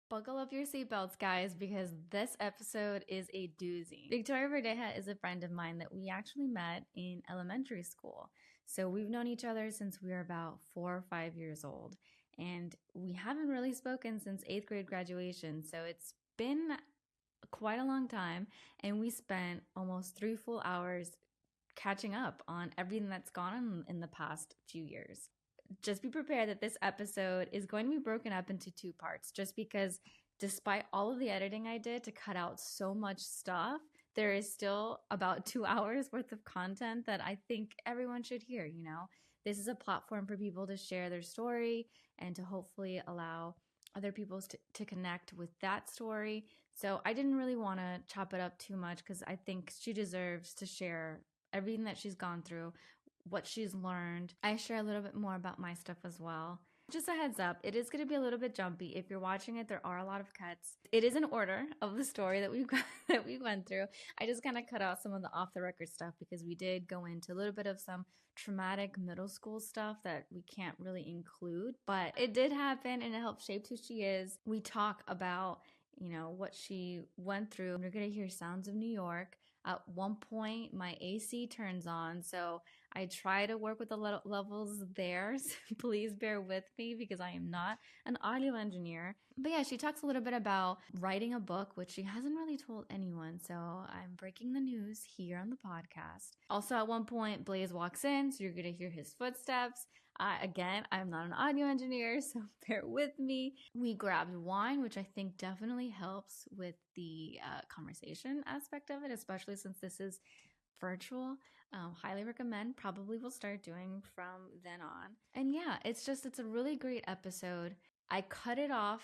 Buckle up your seatbelts, guys, because this episode is a doozy. Victoria Verdeja is a friend of mine that we actually met in elementary school. So we've known each other since we were about 4 or 5 years old. And we haven't really spoken since 8th grade graduation. So it's been quite a long time. And we spent almost 3 full hours catching up on everything that's gone on in the past few years. Just be prepared that this episode is going to be broken up into 2 parts, just because despite all of the editing I did to cut out so much stuff, there is still about 2 hours worth of content that I think everyone should hear. This is a platform for people to share their story and to hopefully allow other people to connect with that story. So I didn't really want to chop it up too much because I think she deserves to share everything that she's gone through, what she's learned. I share a little bit more about my stuff as well. Just a heads up, it is going to be a little bit jumpy. If you're watching it, there are a lot of cuts. It is in order of the story that we went through. I just kind of cut out some of the off the record stuff because we did go into a little bit of some traumatic middle school stuff that we can't really include, but it did happen and it helped shape who she is. We talk about what she went through. You're going to hear sounds of New York. At one point, my AC turns on, so I try to work with the levels there. So please bear with me because I am not an audio engineer. But yeah, she talks a little bit about writing a book, which she hasn't really told anyone. So I'm breaking the news here on the podcast. Also, at one point, Blaze walks in, so you're going to hear his footsteps. Again, I'm not an audio engineer, so bear with me. We grabbed wine, which I think definitely helps with the conversation aspect of it, especially since this is virtual. Highly recommend. Probably will start doing from then on. And yeah, it's a really great episode. I cut it off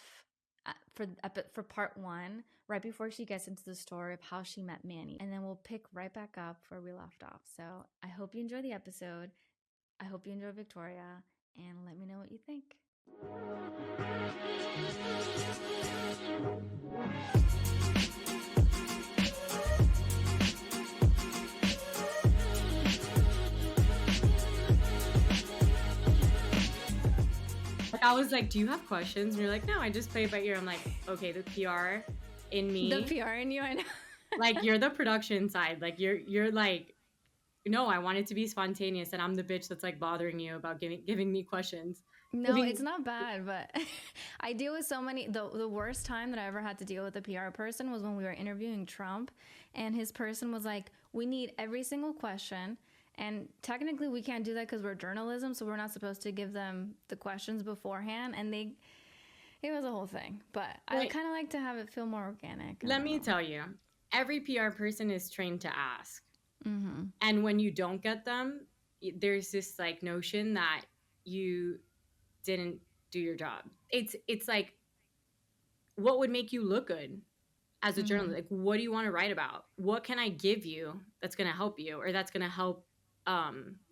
for part 1 right before she gets into the story of how she met Manny, and then we'll pick right back up where we left off. So I hope you enjoy the episode. I hope you enjoy Victoria, and let me know what you think. I was like, do you have questions? And you're like, no, I just play it by ear. I'm like, okay, the PR in me. The PR in you, I know. Like, you're the production side. Like, you're like, no, I want it to be spontaneous. And I'm the bitch that's like bothering you about giving me questions. No, it's not bad, but I deal with so many. The worst time that I ever had to deal with a PR person was when we were interviewing Trump, and his person was like, we need every single question. And technically we can't do that because we're journalism, so we're not supposed to give them the questions beforehand. And it was a whole thing. But I kind of like to have it feel more organic. Let me tell you, every PR person is trained to ask. Mm-hmm. And when you don't get them, there's this like notion that you didn't do your job. It's like, what would make you look good as a journalist? Like, what do you want to write about? What can I give you that's going to help you, or that's going to help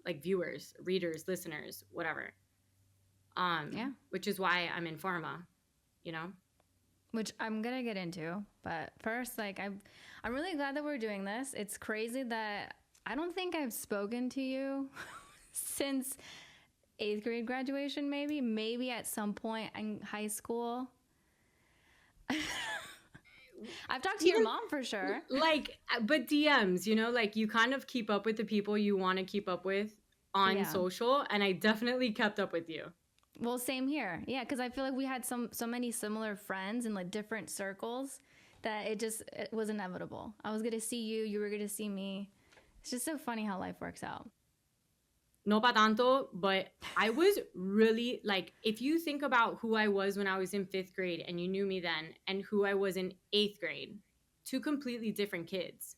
like viewers, readers, listeners, whatever. Yeah. Which is why I'm in pharma, Which I'm gonna get into, but first, like, I'm really glad that we're doing this. It's crazy that I don't think I've spoken to you since 8th grade graduation. Maybe at some point in high school. I've talked to your mom for sure. Like, but DMs, like you kind of keep up with the people you want to keep up with on social, and I definitely kept up with you. Well, same here. Yeah, because I feel like we had so many similar friends in like different circles that it was inevitable. I was going to see you, you were going to see me. It's just so funny how life works out. No pa tanto, but I was really like, if you think about who I was when I was in 5th grade and you knew me then, and who I was in 8th grade, 2 completely different kids.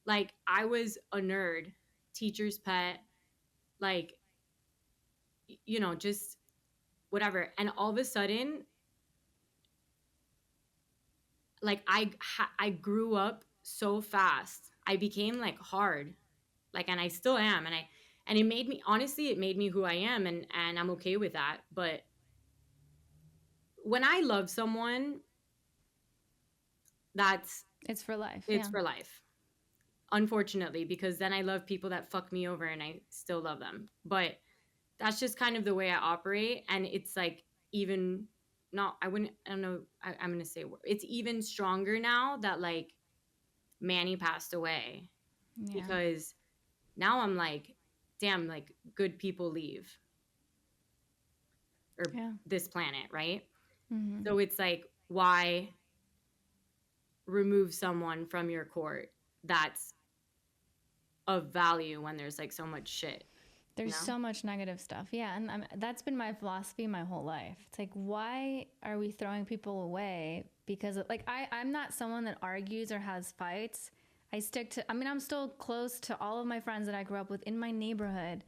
Like, I was a nerd, teacher's pet, like, just whatever. And all of a sudden, like, I grew up so fast. I became like hard, like, and I still am. And it made me who I am, and I'm okay with that. But when I love someone, it's for life. It's for life. Unfortunately, because then I love people that fuck me over and I still love them. But that's just kind of the way I operate. And it's like even not, I wouldn't, I don't know, I'm going to say it's even stronger now that like Manny passed away, Yeah. because now I'm like, damn, like good people leave, or Yeah. this planet, right? Mm-hmm. So it's like, why remove someone from your court that's of value when there's like so much shit, you There's know? so much negative stuff. Yeah. And that's been my philosophy my whole life. It's like, why are we throwing people away? Because, like, I'm not someone that argues or has fights. I stick to, I mean, I'm still close to all of my friends that I grew up with in my neighborhood,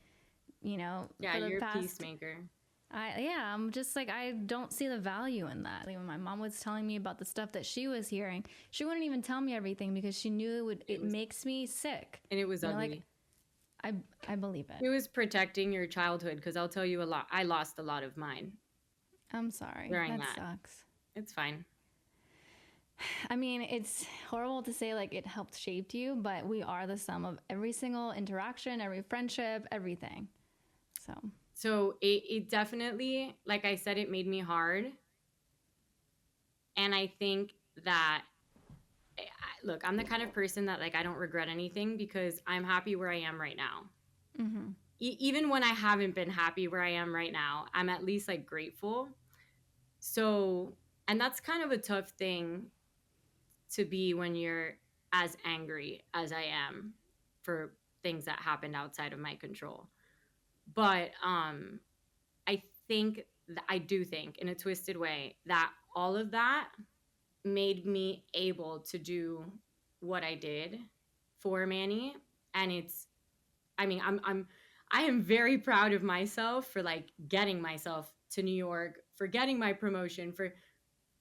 you know, Yeah, for the you're a past. peacemaker. I'm just like, I don't see the value in that. Like when my mom was telling me about the stuff that she was hearing, she wouldn't even tell me everything because she knew it makes me sick. And it was You know, ugly. like I believe It it. was protecting your childhood, because I'll tell you a lot. I lost a lot of mine I'm sorry. during That that. sucks. It's fine. I mean, it's horrible to say like it helped shape you, but we are the sum of every single interaction, every friendship, everything. So it definitely, like I said, it made me hard. And I think that, look, I'm the kind of person that like I don't regret anything, because I'm happy where I am right now. Mm-hmm. Even when I haven't been happy where I am right now, I'm at least like grateful. So, and that's kind of a tough thing to be when you're as angry as I am for things that happened outside of my control. But I think I do think in a twisted way that all of that made me able to do what I did for Manny. And it's, I mean, I am very proud of myself for like getting myself to New York, for getting my promotion, for,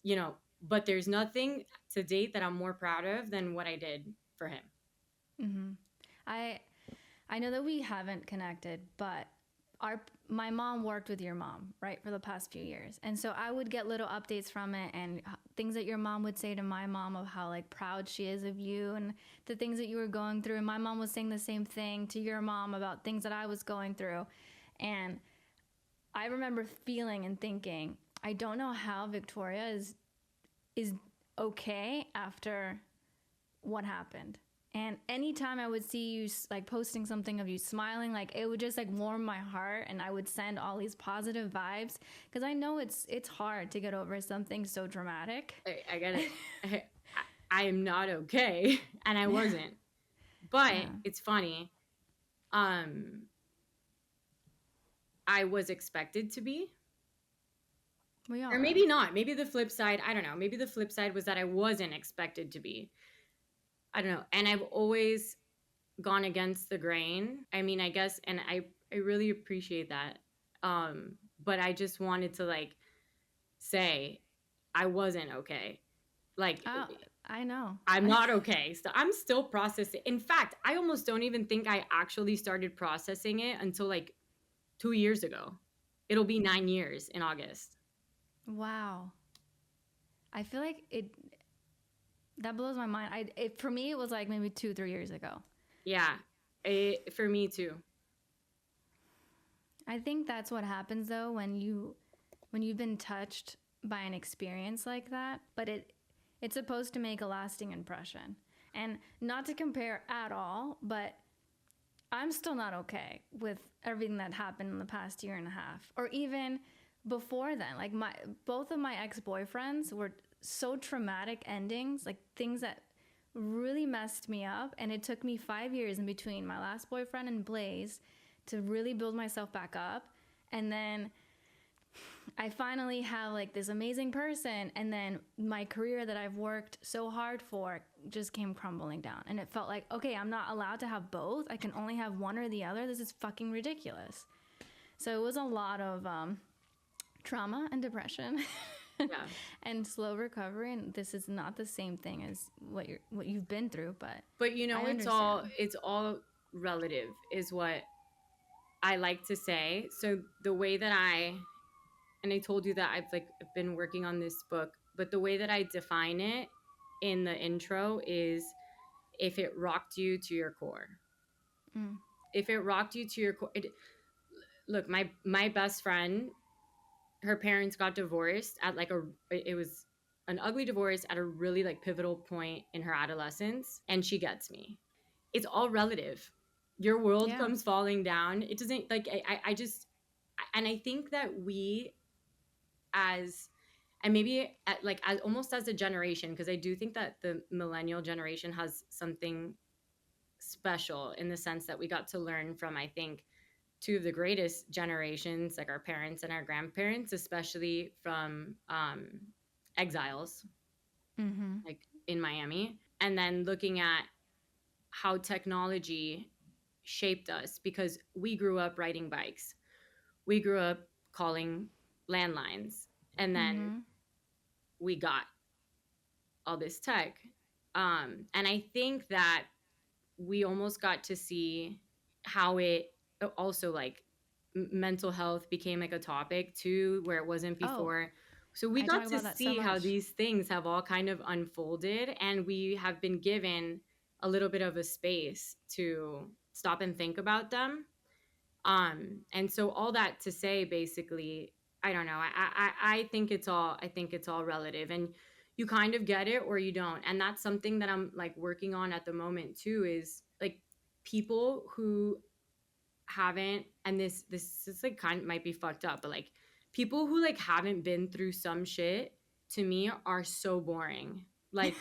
you know, but there's nothing to date that I'm more proud of than what I did for him. Mm-hmm. I know that we haven't connected, but my mom worked with your mom, right, for the past few years. And so I would get little updates from it and things that your mom would say to my mom of how like proud she is of you and the things that you were going through. And my mom was saying the same thing to your mom about things that I was going through. And I remember feeling and thinking, I don't know how Victoria is okay after what happened. And anytime I would see you like posting something of you smiling, like it would just like warm my heart, and I would send all these positive vibes because I know it's hard to get over something so dramatic. I get it. I am not okay, and I wasn't. But Yeah. it's funny. I was expected to be. We all Or are. maybe not. Maybe the flip side, I don't know. Maybe the flip side was that I wasn't expected to be. I don't know. And I've always gone against the grain. I mean, I guess, and I really appreciate that. But I just wanted to like say I wasn't okay. Like, Oh, I know. I'm not okay. So I'm still processing. In fact, I almost don't even think I actually started processing it until like 2 years ago. It'll be 9 years in August. Wow. I feel like that blows my mind. For me, it was like maybe 2-3 years ago. Yeah, for me too. I think that's what happens though when you've been touched by an experience like that, but it's supposed to make a lasting impression. And not to compare at all, but I'm still not okay with everything that happened in the past year and a half or even before then. Like both of my ex-boyfriends were so traumatic endings, like things that really messed me up, and it took me 5 years in between my last boyfriend and Blaze to really build myself back up. And then I finally have like this amazing person, and then my career that I've worked so hard for just came crumbling down. And it felt like, okay, I'm not allowed to have both. I can only have one or the other. This is fucking ridiculous. So it was a lot of trauma and depression. Yeah. And slow recovery, and this is not the same thing as what you've been through, but you know, it's all relative is what I like to say. So the way that and I told you that I've been working on this book, but the way that I define it in the intro is if it rocked you to your core. If it rocked you to your core, look, my best friend, her parents got divorced at like it was an ugly divorce at a really like pivotal point in her adolescence, and she gets me. It's all relative. Your world Yeah. comes falling down. It doesn't like I just, and I think that we as, and maybe at, like as almost as a generation, because I do think that the millennial generation has something special in the sense that we got to learn from, I think, two of the greatest generations, like our parents and our grandparents, especially from exiles Mm-hmm. like in Miami, and then looking at how technology shaped us, because we grew up riding bikes, we grew up calling landlines, and then Mm-hmm. we got all this tech. And I think that we almost got to see how it also like mental health became like a topic too, where it wasn't Oh, before. So we I talk got to about that so see how much. these things have all kind of unfolded, and we have been given a little bit of a space to stop and think about them. And so all that to say, basically, I don't know. I think it's all, I think it's all relative, and you kind of get it or you don't. And that's something that I'm like working on at the moment too, is like people who haven't, and this is like kind of might be fucked up, but like people who like haven't been through some shit, to me are so boring. Like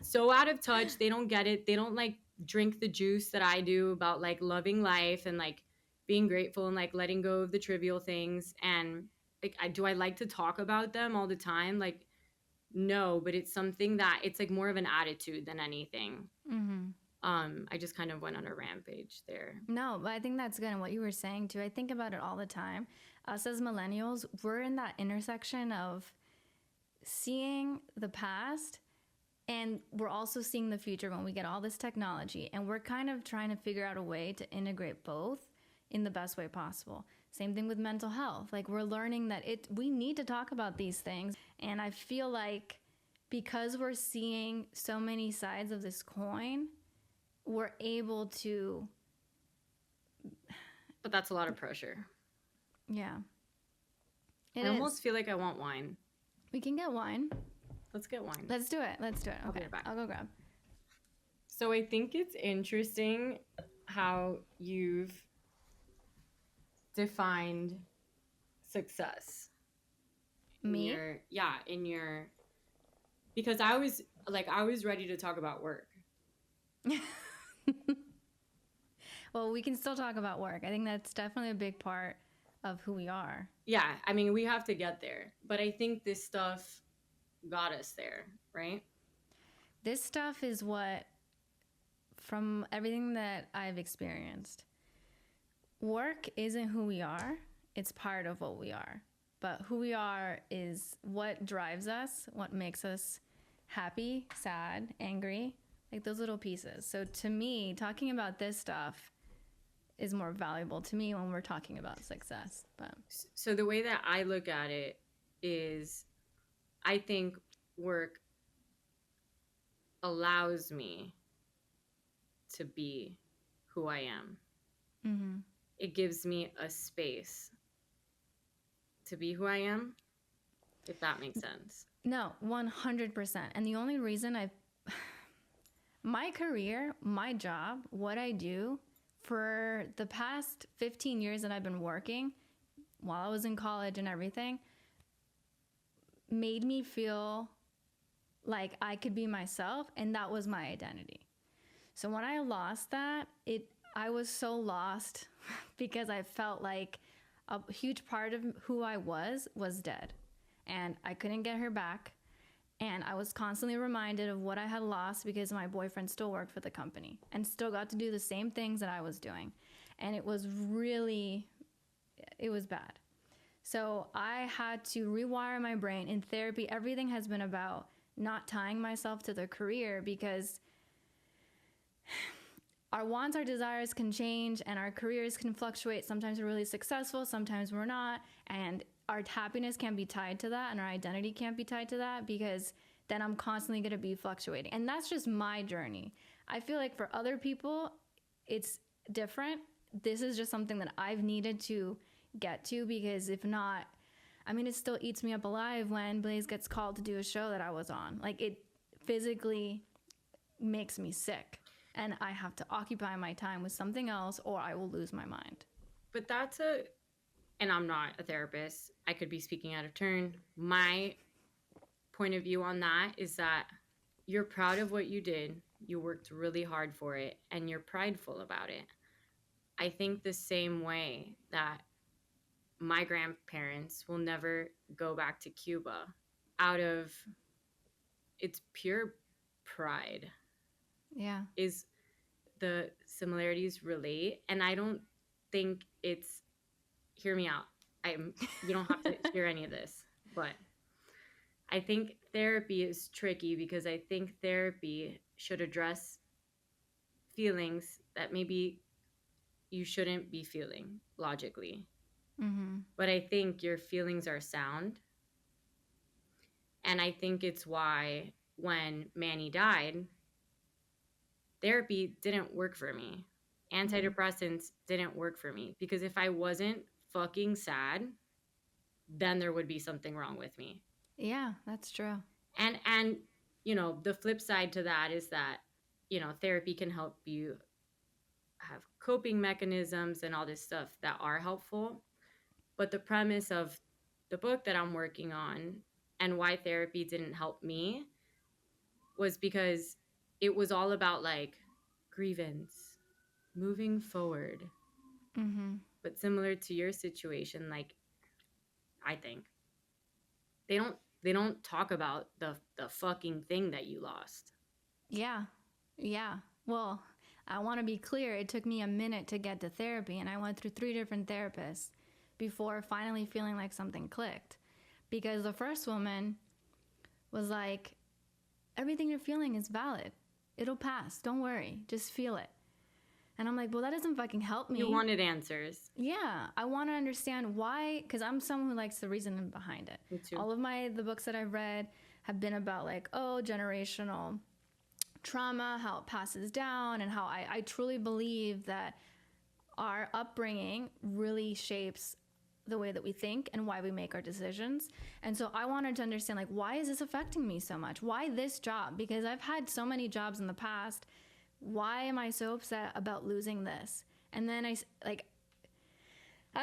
so out of touch. They don't get it. They don't like drink the juice that I do about like loving life and like being grateful and like letting go of the trivial things. And like, I like to talk about them all the time? Like, no, but it's something that it's like more of an attitude than anything. Mm-hmm. I just kind of went on a rampage there. No, but I think that's good. And what you were saying too, I think about it all the time. Us as millennials, we're in that intersection of seeing the past, and we're also seeing the future when we get all this technology. And we're kind of trying to figure out a way to integrate both in the best way possible. Same thing with mental health. Like we're learning that we need to talk about these things. And I feel like because we're seeing so many sides of this coin, we're able to, But that's a lot of pressure. yeah, it I is. almost feel like I want wine. We can get wine. Let's get wine. Let's do it. Let's do it. I'll be Okay, right back. I'll go grab. So I think it's interesting how you've defined success. Me? In your, because I was ready to talk about work. Well, we can still talk about work. I think that's definitely a big part of who we are. Yeah, I mean, we have to get there, but I think this stuff got us there, right? This stuff is what, from everything that I've experienced, work isn't who we are. It's part of what we are. But who we are is what drives us, what makes us happy, sad, angry, like those little pieces. So to me, talking about this stuff is more valuable to me when we're talking about success. But so the way that I look at it is, I think work allows me to be who I am. mm-hmm. It gives me a space to be who I am, if that makes sense. No, 100%. And the only reason my career, my job, what I do for the past 15 years that I've been working while I was in college and everything, made me feel like I could be myself, and that was my identity. So when I lost that, I was so lost because I felt like a huge part of who I was dead, and I couldn't get her back. And I was constantly reminded of what I had lost because my boyfriend still worked for the company and still got to do the same things that I was doing. And it was bad. So I had to rewire my brain. In therapy, everything has been about not tying myself to the career, because our wants, our desires can change, and our careers can fluctuate. Sometimes we're really successful, sometimes we're not. And our happiness can't be tied to that, and our identity can't be tied to that, because then I'm constantly going to be fluctuating. And that's just my journey. I feel like for other people, it's different. This is just something that I've needed to get to, because if not, I mean, it still eats me up alive when Blaze gets called to do a show that I was on. Like, it physically makes me sick. And I have to occupy my time with something else or I will lose my mind. But and I'm not a therapist. I could be speaking out of turn. My point of view on that is that you're proud of what you did. You worked really hard for it and you're prideful about it. I think the same way that my grandparents will never go back to Cuba out of its pure pride. Yeah. Is the similarities relate? And I don't think it's, hear me out. You don't have to hear any of this, but I think therapy is tricky because I think therapy should address feelings that maybe you shouldn't be feeling logically. Mm-hmm. But I think your feelings are sound. And I think it's why when Manny died, therapy didn't work for me. Antidepressants didn't work for me because if I wasn't fucking sad, then there would be something wrong with me. Yeah, that's true. And you know, the flip side to that is that, you know, therapy can help you have coping mechanisms and all this stuff that are helpful. But the premise of the book that I'm working on and why therapy didn't help me was because it was all about like grievance, moving forward. Mm-hmm. But similar to your situation, like I think they don't talk about the fucking thing that you lost. Yeah. Yeah. Well, I want to be clear. It took me a minute to get to therapy, and I went through 3 different therapists before finally feeling like something clicked. Because the first woman was like, everything you're feeling is valid. It'll pass. Don't worry. Just feel it. And I'm like, well, that doesn't fucking help me. You wanted answers. Yeah. I want to understand why, because I'm someone who likes the reasoning behind it. Me too. All of the books that I've read have been about like, oh, generational trauma, how it passes down, and how I truly believe that our upbringing really shapes the way that we think and why we make our decisions. And so I wanted to understand, like, why is this affecting me so much? Why this job? Because I've had so many jobs in the past. Why am I so upset about losing this? And then I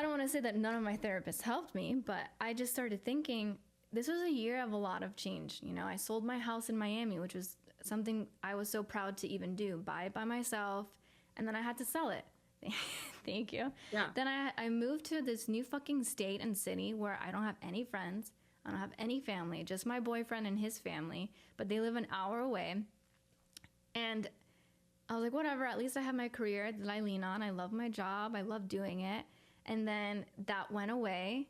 don't want to say that none of my therapists helped me, but I just started thinking, this was a year of a lot of change. You know, I sold my house in Miami, which was something I was so proud to even do, buy it by myself, and then I had to sell it. Thank you. Yeah. Then I moved to this new fucking state and city where I don't have any friends. I don't have any family, just my boyfriend and his family, but they live an hour away. And I was like, whatever, at least I have my career that I lean on. I love my job. I love doing it. And then that went away.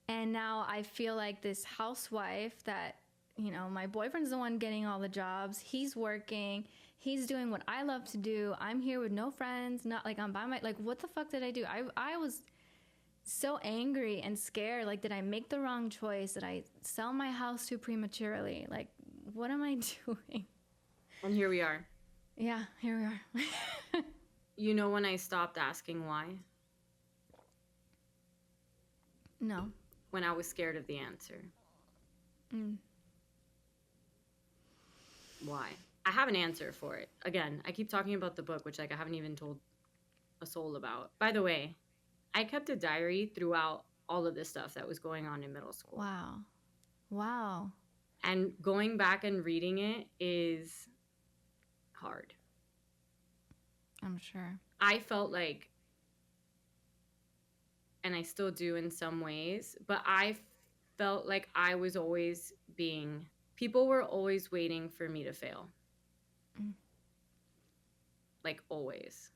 And now I feel like this housewife that, you know, my boyfriend's the one getting all the jobs. He's working. He's doing what I love to do. I'm here with no friends. Not like I'm by my, like, what the fuck did I do? I was so angry and scared. Like, did I make the wrong choice? Did I sell my house too prematurely? Like, what am I doing? And here we are. Yeah, here we are. You know when I stopped asking why? No. When I was scared of the answer. Why? I have an answer for it. Again, I keep talking about the book, which like I haven't even told a soul about. By the way, I kept a diary throughout all of this stuff that was going on in middle school. Wow. Wow. And going back and reading it is hard. I'm sure. I felt like, and I still do in some ways, but I felt like I was always people were always waiting for me to fail. Like always.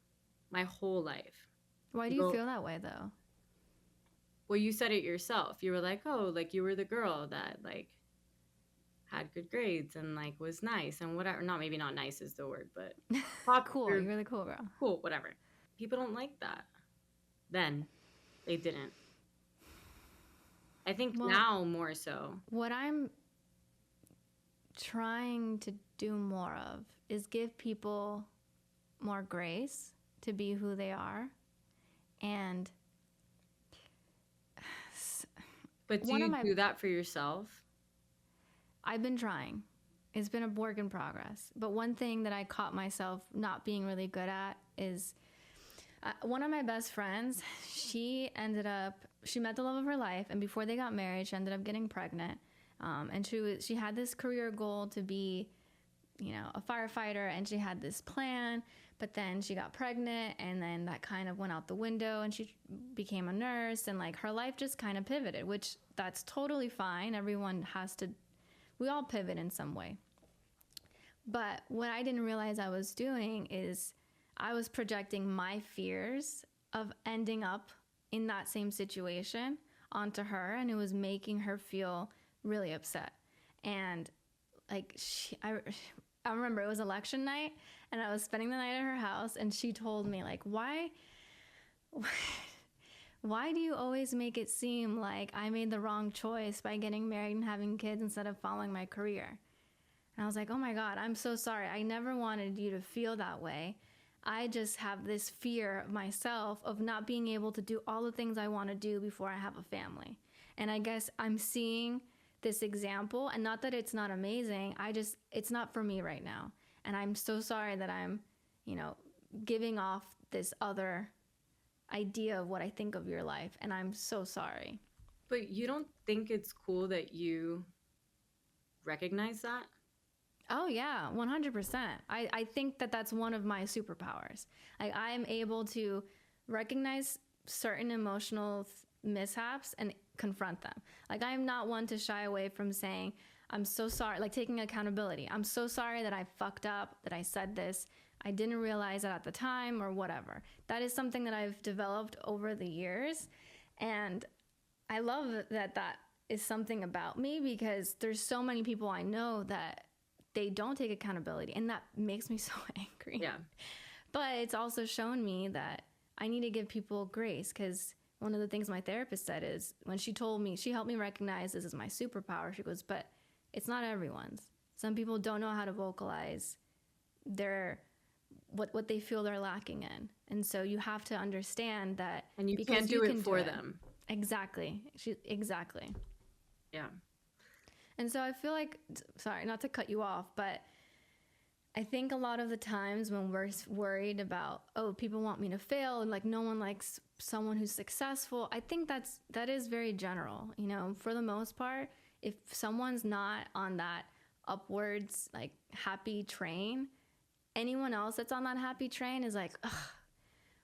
My whole life. Why do you feel that way though? Well, you said it yourself. You were like, oh, like you were the girl that like had good grades and like was nice and whatever. Maybe not nice is the word, but cool. You're the cool girl. Cool, whatever. People don't like that. Then they didn't. I think now more so. What I'm trying to do more of is give people more grace to be who they are. And But do One of you my, do that for yourself? I've been trying. It's been a work in progress. But one thing that I caught myself not being really good at is one of my best friends, she met the love of her life. And before they got married, she ended up getting pregnant. And she had this career goal to be, a firefighter, and she had this plan, but then she got pregnant, and then that kind of went out the window, and she became a nurse, and like her life just kind of pivoted, which that's totally fine. We all pivot in some way. But what I didn't realize I was doing is I was projecting my fears of ending up in that same situation onto her, and it was making her feel really upset. And like I remember it was election night, and I was spending the night at her house, and she told me like, why do you always make it seem like I made the wrong choice by getting married and having kids instead of following my career? And I was like, oh my God, I'm so sorry. I never wanted you to feel that way. I just have this fear of myself of not being able to do all the things I want to do before I have a family. And I guess I'm seeing this example, and not that it's not amazing. It's not for me right now. And I'm so sorry that I'm, giving off this other idea of what I think of your life. And I'm so sorry. But you don't think it's cool that you recognize that? Oh, yeah, 100%. I think that that's one of my superpowers. Like, I am able to recognize certain emotional mishaps and confront them. Like, I am not one to shy away from saying, I'm so sorry, like taking accountability. I'm so sorry that I fucked up, that I said this. I didn't realize it at the time or whatever. That is something that I've developed over the years. And I love that is something about me, because there's so many people I know that they don't take accountability, and that makes me so angry. Yeah. But it's also shown me that I need to give people grace, because one of the things my therapist said is, when she helped me recognize this is my superpower, she goes, but it's not everyone's. Some people don't know how to vocalize what they feel they're lacking in. And so you have to understand that. And you can't do it for them. Exactly. Exactly. Yeah. And so I feel like, sorry, not to cut you off, but I think a lot of the times when we're worried about, oh, people want me to fail, and like no one likes someone who's successful, I think that is very general. For the most part, if someone's not on that upwards, like happy train, anyone else that's on that happy train is like, ugh,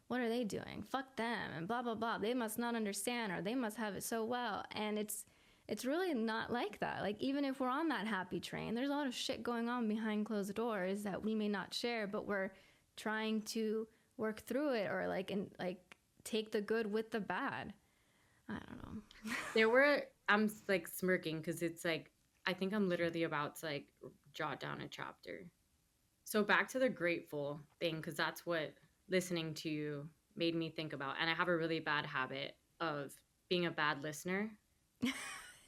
what are they doing? Fuck them, and blah, blah, blah. They must not understand, or they must have it so well. And it's really not like that. Like, even if we're on that happy train, there's a lot of shit going on behind closed doors that we may not share, but we're trying to work through it, or take the good with the bad. I don't know. I'm like smirking because it's like, I think I'm literally about to like jot down a chapter. So back to the grateful thing, because that's what listening to you made me think about. And I have a really bad habit of being a bad listener.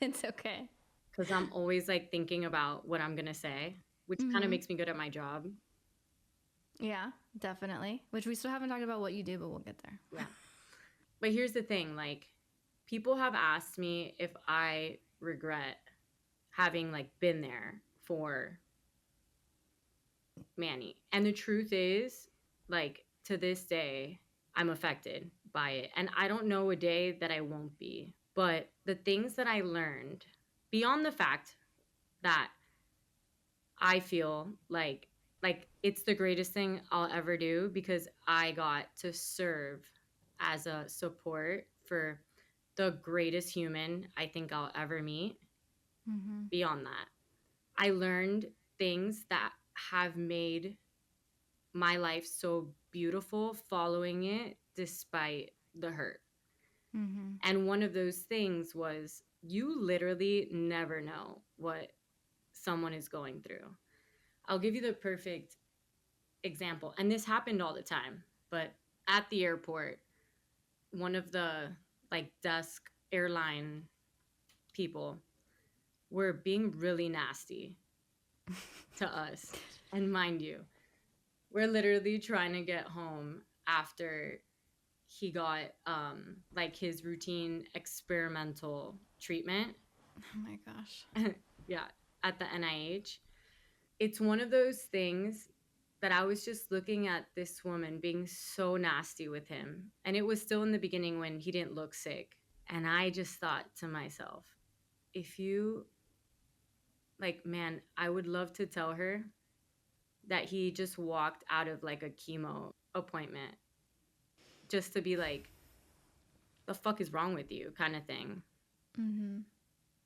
It's okay. Because I'm always like thinking about what I'm going to say, which kind of makes me good at my job. Yeah, definitely. Which we still haven't talked about what you do, but we'll get there. Yeah. But here's the thing, like, people have asked me if I regret having like been there for Manny. And the truth is, like, to this day, I'm affected by it. And I don't know a day that I won't be. But the things that I learned, beyond the fact that I feel like it's the greatest thing I'll ever do, because I got to serve as a support for the greatest human I think I'll ever meet. Beyond that, I learned things that have made my life so beautiful following it despite the hurt. And one of those things was, you literally never know what someone is going through. I'll give you the perfect example. And this happened all the time, but at the airport, one of the like desk airline people were being really nasty to us. And mind you, we're literally trying to get home after he got like his routine experimental treatment. Oh my gosh. Yeah, at the NIH. It's one of those things that I was just looking at this woman being so nasty with him. And it was still in the beginning when he didn't look sick. And I just thought to myself, if you, like, man, I would love to tell her that he just walked out of like a chemo appointment just to be like, the fuck is wrong with you kind of thing. Mm-hmm.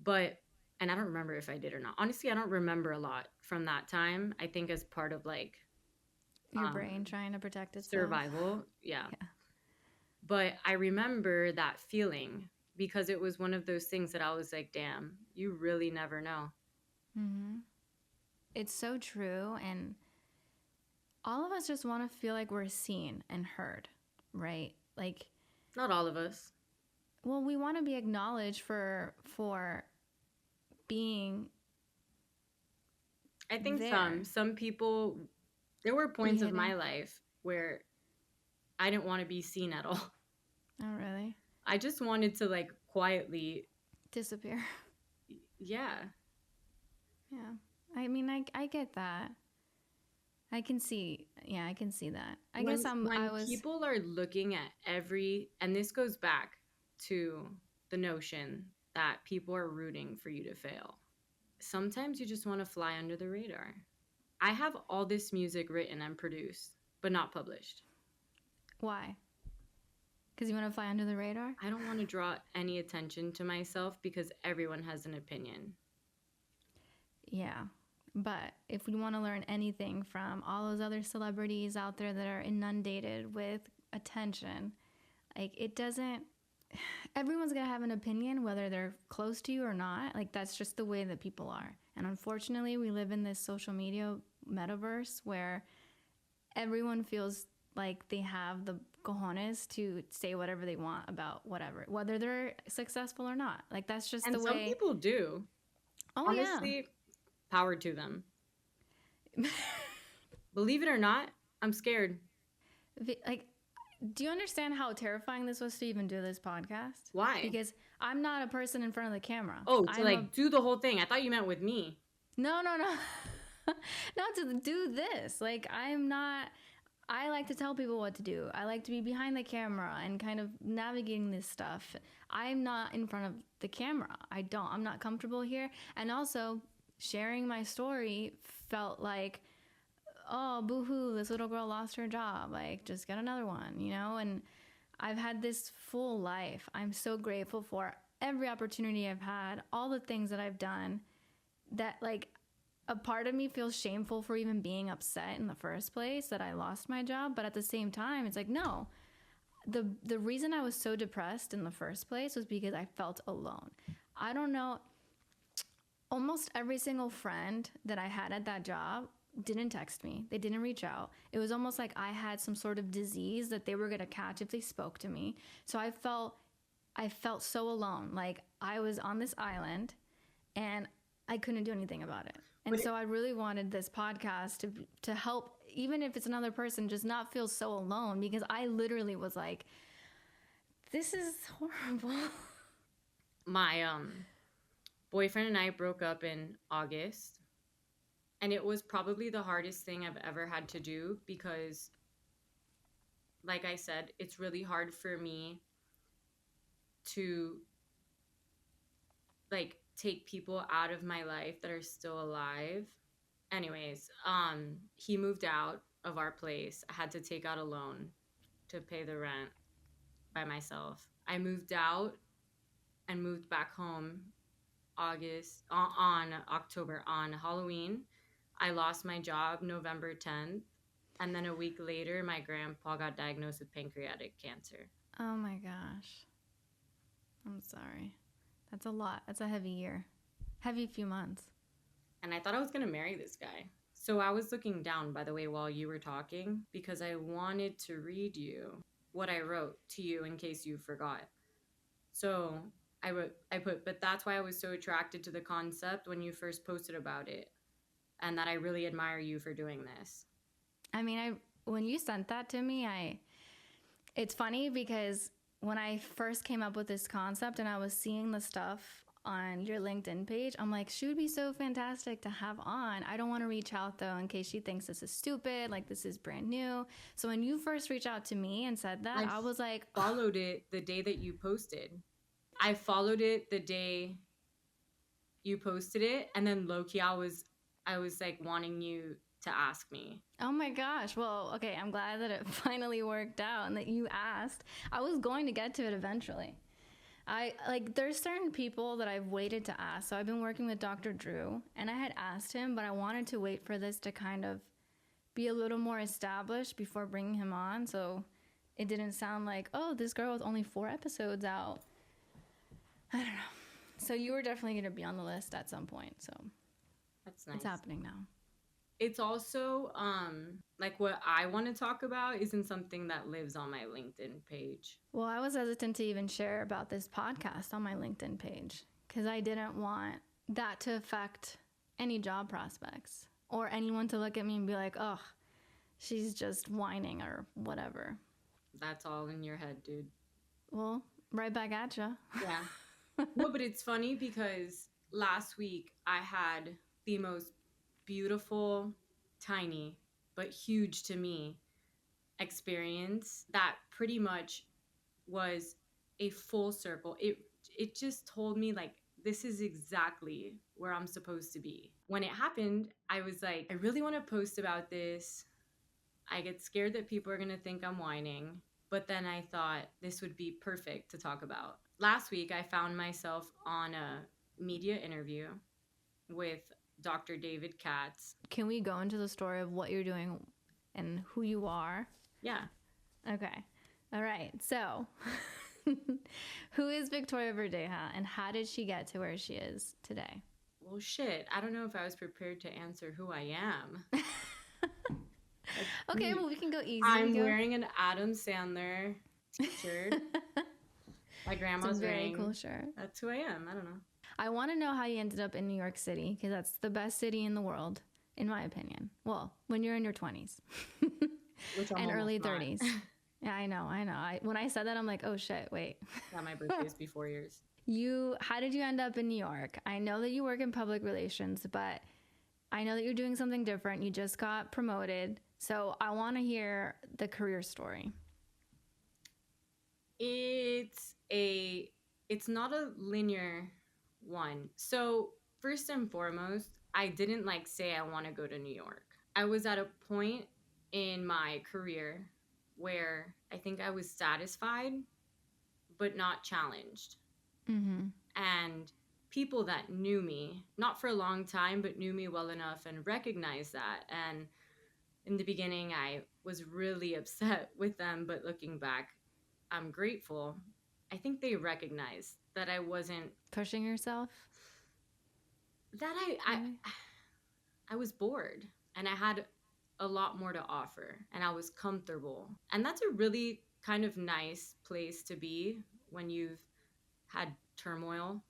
But, and I don't remember if I did or not. Honestly, I don't remember a lot from that time. I think as part of like Your brain trying to protect itself. survival. Yeah. But I remember that feeling because it was one of those things that I was like, damn, you really never know. Mm-hmm. It's so true. And all of us just want to feel like we're seen and heard, right? Like, not all of us. Well, we want to be acknowledged for being. I think some people. There were points of my life where I didn't want to be seen at all. Oh, really? I just wanted to like quietly disappear. Yeah. Yeah. I mean, I get that. I can see. Yeah, I can see that. When people are looking at and this goes back to the notion that people are rooting for you to fail. Sometimes you just want to fly under the radar. I have all this music written and produced, but not published. Why? Because you want to fly under the radar? I don't want to draw any attention to myself because everyone has an opinion. Yeah. But if we want to learn anything from all those other celebrities out there that are inundated with attention, like it doesn't, everyone's going to have an opinion whether they're close to you or not. Like that's just the way that people are. And unfortunately, we live in this social media metaverse where everyone feels like they have the cojones to say whatever they want about whatever, whether they're successful or not. Like that's just the way. And some people do. Oh, honestly, yeah. Power to them. Believe it or not, I'm scared. Like, do you understand how terrifying this was to even do this podcast? Why? Because I'm not a person in front of the camera. Oh, to do the whole thing. I thought you meant with me. No. Not to do this. Like, I'm not. I like to tell people what to do. I like to be behind the camera and kind of navigating this stuff. I'm not in front of the camera. I'm not comfortable here. And also, sharing my story felt like, oh, boo-hoo, this little girl lost her job. Like, just get another one, you know? And I've had this full life. I'm so grateful for every opportunity I've had, all the things that I've done, that, like, a part of me feels shameful for even being upset in the first place that I lost my job. But at the same time, it's like, no. The reason I was so depressed in the first place was because I felt alone. I don't know. Almost every single friend that I had at that job didn't text me. They didn't reach out. It was almost like I had some sort of disease that they were going to catch if they spoke to me. So I felt so alone. Like I was on this island and I couldn't do anything about it. And so I really wanted this podcast to help, even if it's another person, just not feel so alone, because I literally was like, this is horrible. My boyfriend and I broke up in August, and it was probably the hardest thing I've ever had to do because, like I said, it's really hard for me to like take people out of my life that are still alive. Anyways, he moved out of our place. I had to take out a loan to pay the rent by myself. I moved out and moved back home on Halloween. I lost my job November 10th, and then a week later my grandpa got diagnosed with pancreatic cancer. Oh my gosh. I'm sorry. That's a lot. That's a heavy year. Heavy few months. And I thought I was going to marry this guy. So I was looking down, by the way, while you were talking, because I wanted to read you what I wrote to you in case you forgot. So I put, but that's why I was so attracted to the concept when you first posted about it, and that I really admire you for doing this. I mean, when you sent that to me, It's funny because when I first came up with this concept and I was seeing the stuff on your LinkedIn page, I'm like, she would be so fantastic to have on. I don't want to reach out though in case she thinks this is stupid, like this is brand new. So when you first reached out to me and said that, I was like, followed it the day that you posted. I followed it the day you posted it, and then low-key I was like wanting you to ask me. oh my gosh. Well, okay, I'm glad that it finally worked out and that you asked. I was going to get to it eventually. I like there's certain people that I've waited to ask. So I've been working with Dr. Drew and I had asked him, but I wanted to wait for this to kind of be a little more established before bringing him on. So it didn't sound like, oh, this girl with only 4 episodes out. I don't know. So you were definitely going to be on the list at some point. So That's nice. It's happening now. It's also like what I want to talk about isn't something that lives on my LinkedIn page. Well, I was hesitant to even share about this podcast on my LinkedIn page because I didn't want that to affect any job prospects or anyone to look at me and be like, oh, she's just whining or whatever. That's all in your head, dude. Well, right back at you. Yeah. No, but it's funny because last week I had the most beautiful, tiny, but huge to me experience that pretty much was a full circle. It just told me like this is exactly where I'm supposed to be. When it happened, I was like, I really want to post about this. I get scared that people are going to think I'm whining, but then I thought this would be perfect to talk about. Last week, I found myself on a media interview with Dr. David Katz. Can we go into the story of what you're doing and who you are? Yeah. Okay. All right. So, who is Victoria Verdeja and how did she get to where she is today? Well, shit. I don't know if I was prepared to answer who I am. Okay, well, we can go easy. I'm wearing an Adam Sandler t-shirt. My grandma's it's a very wearing. Cool shirt. That's who I am. I don't know. I want to know how you ended up in New York City because that's the best city in the world, in my opinion. Well, when you're in your 20s and early 30s. Yeah, I know. When I said that, I'm like, oh shit, wait. Yeah, my birthday is before yours. How did you end up in New York? I know that you work in public relations, but I know that you're doing something different. You just got promoted. So I want to hear the career story. It's not a linear one. So first and foremost, I didn't like say I want to go to New York. I was at a point in my career where I think I was satisfied, but not challenged. Mm-hmm. And people that knew me, not for a long time, but knew me well enough and recognized that. And in the beginning, I was really upset with them, but looking back, I'm grateful. I think they recognized that I wasn't pushing yourself. That I was bored and I had a lot more to offer and I was comfortable. And that's a really kind of nice place to be when you've had turmoil,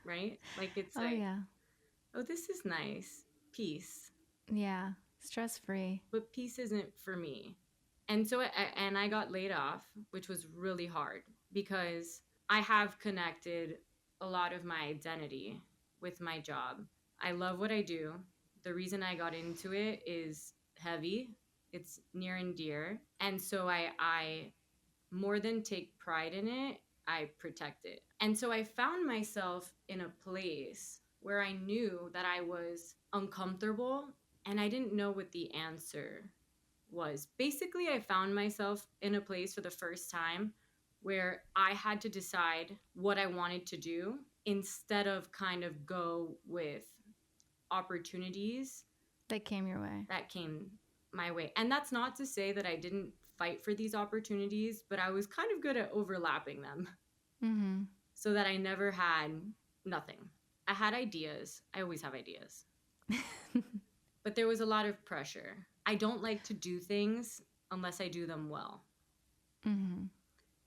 right? Like it's oh, this is nice. Peace. Yeah. Stress-free. But peace isn't for me. And so I got laid off, which was really hard because I have connected a lot of my identity with my job. I love what I do. The reason I got into it is heavy. It's near and dear. And so I more than take pride in it, I protect it. And so I found myself in a place where I knew that I was uncomfortable and I didn't know what the answer was. Basically, I found myself in a place for the first time where I had to decide what I wanted to do instead of kind of go with opportunities that came your way. That came my way. And that's not to say that I didn't fight for these opportunities, but I was kind of good at overlapping them. Mm-hmm. So that I never had nothing. I had ideas. I always have ideas. But there was a lot of pressure. I don't like to do things unless I do them well. Mm-hmm.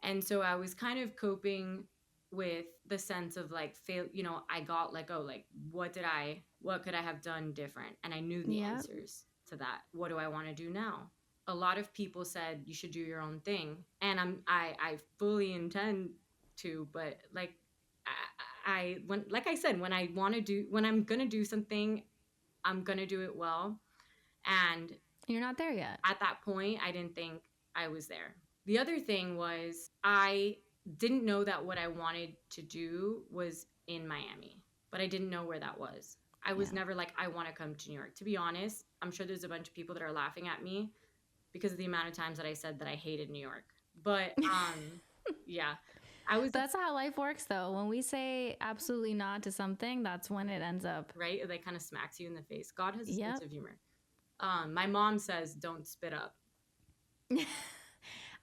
And so I was kind of coping with the sense of like I got let go. Like what could I have done different? And I knew the answers to that. What do I want to do now? a lot of people said you should do your own thing, and I fully intend to, but like when, like I said, when I'm gonna do something, I'm gonna do it well. And You're not there yet. at that point, I didn't think I was there. The other thing was I didn't know that what I wanted to do was in Miami, but I didn't know where that was. I was Yeah. never like, I want to come to New York. To be honest, I'm sure there's a bunch of people that are laughing at me because of the amount of times that I said that I hated New York. But yeah, I was That's how life works, though. When we say absolutely not to something, that's when it ends up. right. It like kind of smacks you in the face. God has a Yep. sense of humor. My mom says, "Don't spit up,"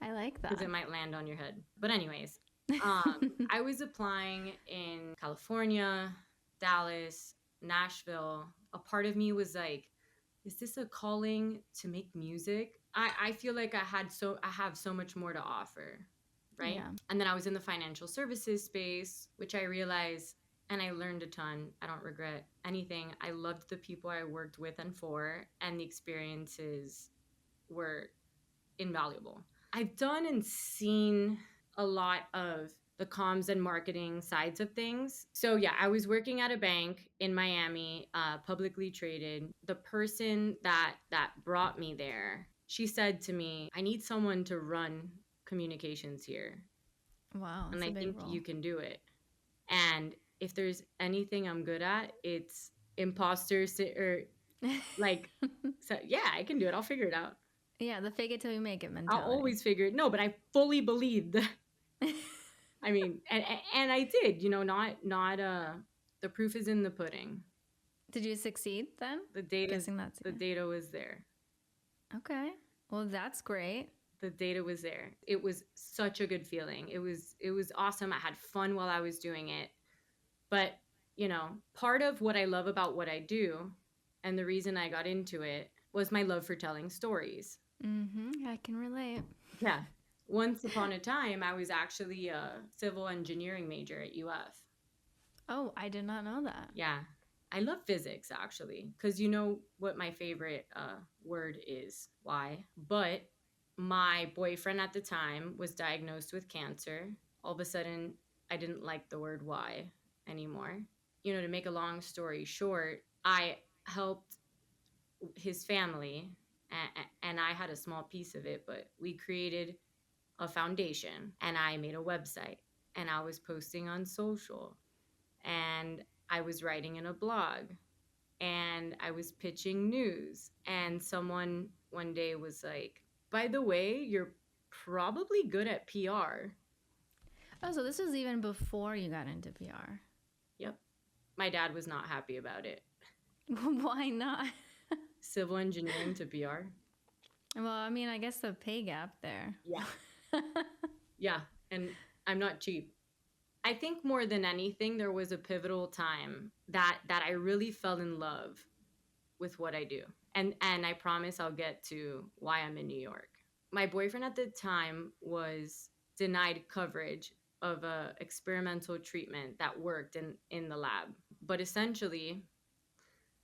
I like that. because it might land on your head. But anyways, I was applying in California, Dallas, Nashville. A part of me was like, is this a calling to make music? I feel like I have so much more to offer, right? Yeah. And then I was in the financial services space, which I realized, and I learned a ton. I don't regret anything. I loved the people I worked with and for, and the experiences were invaluable. I've done and seen a lot of the comms and marketing sides of things. So yeah, I was working at a bank in Miami, publicly traded. The person that brought me there, she said to me, "I need someone to run communications here, Wow. and That's I a big think role. you can do it." And if there's anything I'm good at, it's or like, so yeah, I can do it. I'll figure it out. Yeah, the fake it till you make it I'll mentality. always figure it. No, but I fully believed. I mean, and I did. You know, not the proof is in the pudding. Did you succeed then? The data Guessing that's the data was there. Okay. Well, that's great. The data was there. It was such a good feeling. It was awesome. I had fun while I was doing it. But, you know, part of what I love about what I do, and the reason I got into it, was my love for telling stories. I can relate. Yeah. Once upon a time, I was actually a civil engineering major at UF. Oh, I did not know that. Yeah. I love physics, actually, because you know what my favorite word is, why. But my boyfriend at the time was diagnosed with cancer. All of a sudden, I didn't like the word why anymore. You know, to make a long story short, I helped his family, and I had a small piece of it, but we created a foundation, and I made a website, and I was posting on social, and I was writing in a blog, and I was pitching news. And someone one day was like, "By the way, you're probably good at PR." Oh, so this was even before you got into PR. Yep. My dad was not happy about it. Why not? Civil engineering to PR. Well, I mean, I guess the pay gap there. Yeah. Yeah. And I'm not cheap. I think more than anything, there was a pivotal time that I really fell in love with what I do. And I promise I'll get to why I'm in New York. My boyfriend at the time was denied coverage of a experimental treatment that worked in the lab. But essentially,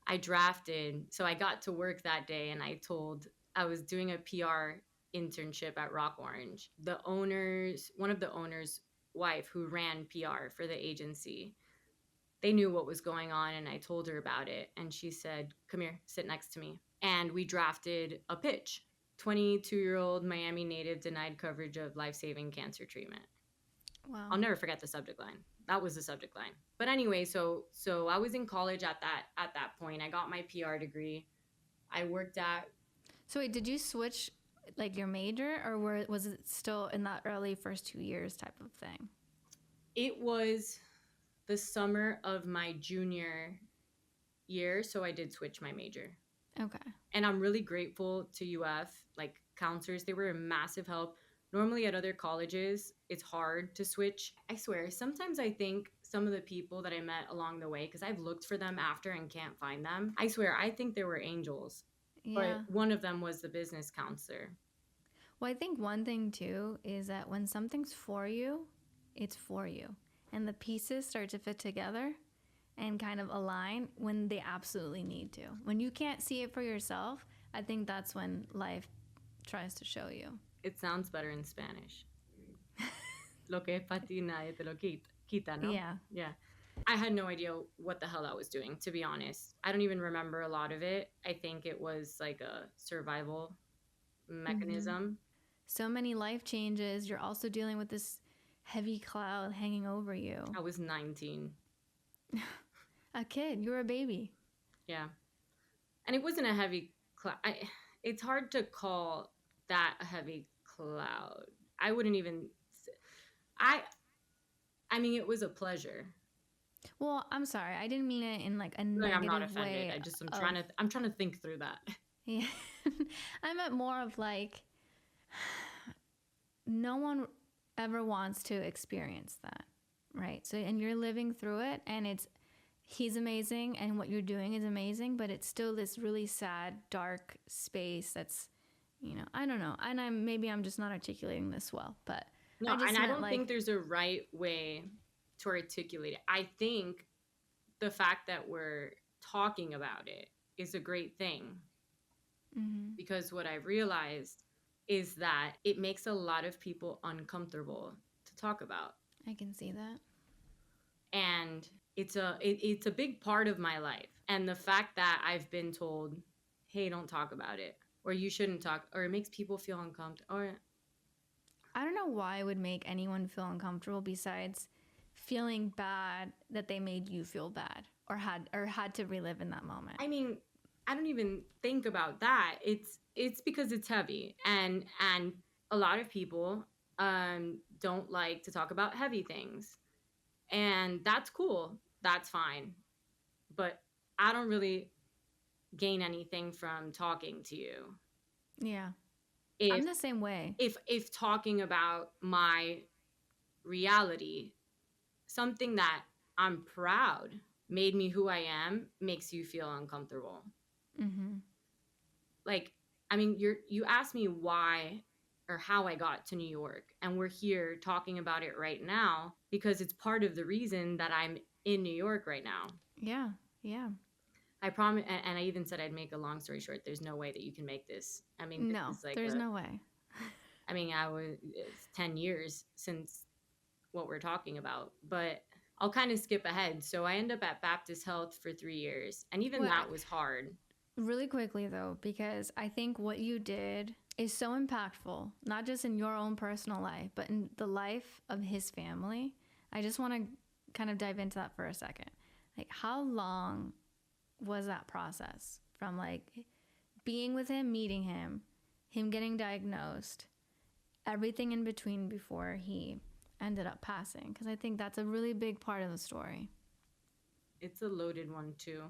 I drafted, so I got to work that day, and I was doing a PR internship at Rock Orange. One of the owners' wife who ran PR for the agency, they knew what was going on, and I told her about it, and she said, "Come here, sit next to me." And we drafted a pitch. 22-year-old Miami native denied coverage of life-saving cancer treatment. Wow. I'll never forget the subject line. That was the subject line. But anyway, so I was in college at that point. I got my PR degree. I worked at. So wait, did you switch like your major, or was it still in that early first 2 years type of thing? It was the summer of my junior year, so I did switch my major. Okay. And I'm really grateful to UF, like counselors. They were a massive help. Normally at other colleges, it's hard to switch. I swear, sometimes I think some of the people that I met along the way, because I've looked for them after and can't find them, I swear, I think they were angels. Yeah. But one of them was the business counselor. Well, I think one thing too is that when something's for you, it's for you. And the pieces start to fit together and kind of align when they absolutely need to. When you can't see it for yourself, I think that's when life tries to show you. It sounds better in Spanish. Lo que es para ti nadie te lo quita, no? Yeah. Yeah. I had no idea what the hell I was doing, to be honest. I don't even remember a lot of it. I think it was like a survival mechanism. So many life changes. You're also dealing with this heavy cloud hanging over you. I was 19. A kid. You were a baby. Yeah. And it wasn't a heavy cloud. It's hard to call that a heavy cloud. I wouldn't even. I mean, it was a pleasure. Well, I'm sorry. I didn't mean it in like a Like, I'm not negative offended. way. I'm trying to think through that. Yeah. I meant more of like, no one ever wants to experience that, right? So, and you're living through it, and he's amazing, and what you're doing is amazing, but it's still this really sad, dark space that's, I don't know. And maybe I'm just not articulating this well, but no, and I don't think there's a right way to articulate it. I think the fact that we're talking about it is a great thing. Mm-hmm. Because what I realized is that it makes a lot of people uncomfortable to talk about. I can see that. And it's a big part of my life. And the fact that I've been told, hey, don't talk about it, or you shouldn't talk, or it makes people feel uncomfortable. Or I don't know why it would make anyone feel uncomfortable besides feeling bad that they made you feel bad or had to relive in that moment. I mean, I don't even think about that. It's because it's heavy, and a lot of people don't like to talk about heavy things, and that's cool. That's fine, but I don't really gain anything from talking to you. Yeah, I'm the same way. If talking about my reality, something that I'm proud made me who I am, makes you feel uncomfortable. Mm-hmm. Like, I mean, you asked me why or how I got to New York, and we're here talking about it right now because it's part of the reason that I'm in New York right now. Yeah. I promise, and I even said I'd make a long story short. There's no way that you can make this. I mean, no, there's no way. I mean, it's 10 years since what we're talking about, but I'll kind of skip ahead. So I end up at Baptist Health for 3 years, and even that was hard. Really quickly, though, because I think what you did is so impactful, not just in your own personal life, but in the life of his family. I just want to kind of dive into that for a second. Like, how long was that process from like being with him, meeting him getting diagnosed, everything in between before he ended up passing? Because I think that's a really big part of the story. It's a loaded one too.